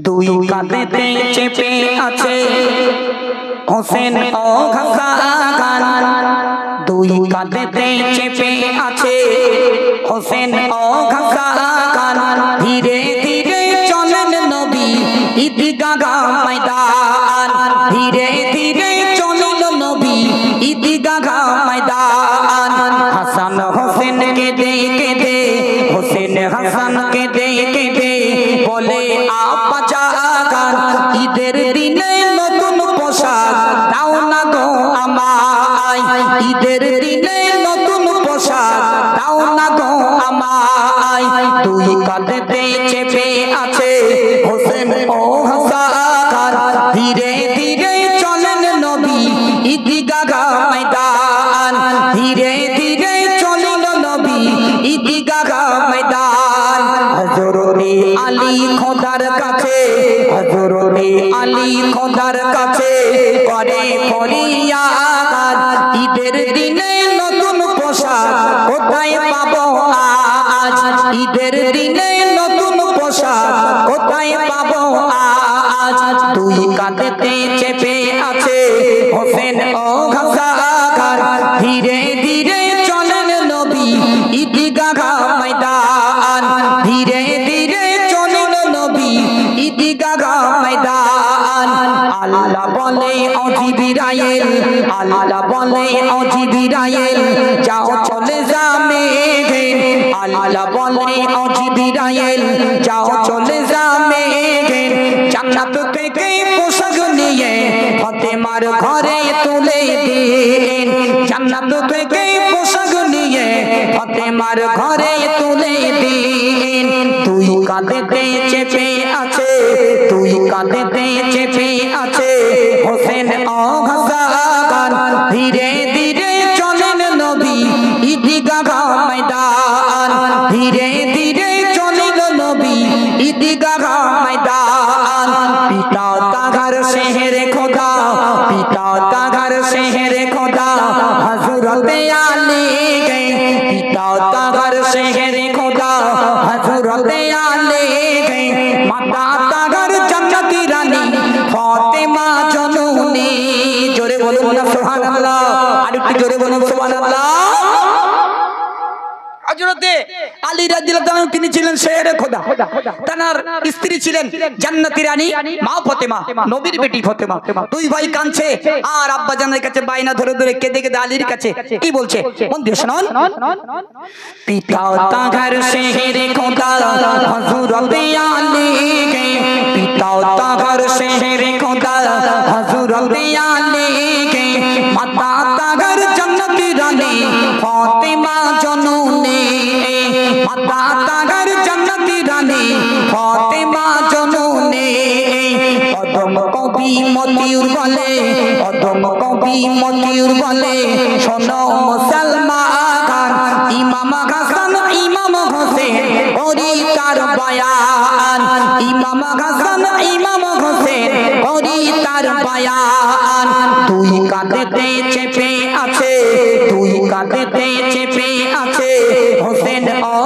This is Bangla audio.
দুই কাঁধেতে চেপে আছে হোসেন ও হাসান, দুই কাঁধেতে চেপে আছে হোসেন ও হাসান। ধীরে ধীরে চলেন নবী ঈদগাহ ময়দান, ধীরে ধীরে চলেন নবী ঈদগাহ ময়দান। হাসান হোসেন কেঁদে কেঁদে, হোসেন হাসান কেঁদে কেঁদে বলে আব্বা জান, ঈদের দিনে নতুন পোশাক দাও না গো আমায়, ঈদের দিনে নতুন পোশাক দাও না গো আমায়। দুই কাঁধেতে চেপে আছে হোসেন ও হাসান, ধীরে ধীরে চলেন নবী ঈদগাহ ময়দান, ধীরে ধীরে চলেন নবী ঈদগাহ ময়দান। হযরতে আলী খোদার কাছে, হযরতে আলী খোদার কাছে করে ফরিয়াদ, ঈদের দিনে নতুন পোশাক কোথায় পাবো আজ, ঈদের দিনে নতুন পোশাক কোথায় পাবো আজ। দুই কাঁধেতে চেপে আছে হোসেন ও হাসান, ধীরে ধীরে চলেন নবী ঈদগাহ ময়দান, ধীরে ধীরে চলেন নবী ঈদগাহ ময়দান। আল্লাহ বলে ও জিবরাইল, আল্লাহ বলে ও জিবরাইল যাও চলে যা মেঘে, আল্লাহ বলে ও জিবরাইল যাও চলে যা মেঘে। জান্নাত থেকে পোশাক নিয়ে ফাতেমার ঘরে তুলে দিন, জান্নাত থেকে পোশাক নিয়ে ফাতেমার ঘরে তুলে দিন। দুই কাঁধেতে চেপে আছে, দুই কাঁধেতে চেপে আছে হোসেন ও হাসান, ধীরে ধীরে চলেন নবী ঈদগাহ ময়দান, ধীরে ধীরে চলেন নবী ঈদগাহ ময়দান। পিতা তাহার শহরে খোদা, পিতা তাহার শহরে খোদা হযরতে আলী গে, পিতা তাহার শহরে খোদা হযরতে আলী গে। মাতা তাহার জান্নাতি রানী ফাতেমা জননী। জোরে বলুন না সুবহানাল্লাহ, আর একটু জোরে বলুন সুবহানাল্লাহ। হযরতে আলী রাদিয়াল্লাহু তাআলা তিনি ছিলেন শহরে খোদা, তার স্ত্রী ছিলেন জান্নাতি রানী মা ফাতেমা, নবীর বেটি ফাতেমা। দুই ভাই কাঁদছে আর আব্বা জানের কাছে বাইনা ধরে ধরে কেঁদে কেঁদে আলীর কাছে কি বলছে মন দিয়ে শুনুন। পিতা তাহার শহরে খোদা হযরতে আলী গে, পিতা তাহার শহরে খোদা হযরতে আলী গে। মাতা তাহার জান্নাতি রানী ফাতেমা জননী, মাতা তাহার জান্নাতি রানী ফাতেমা জননী। অদম কবি মতিউর বলে, অদম কবি মতিউর বলে শোনো মুসলমান, ইমাম হাসান ইমাম হোসেন ওরি তার বয়ান, ইমাম হাসান ইমাম হোসেন ওরি তার বয়ান। দুই কাঁধেতে চেপে আছে, দুই কাঁধেতে চেপে আছে হোসেন ও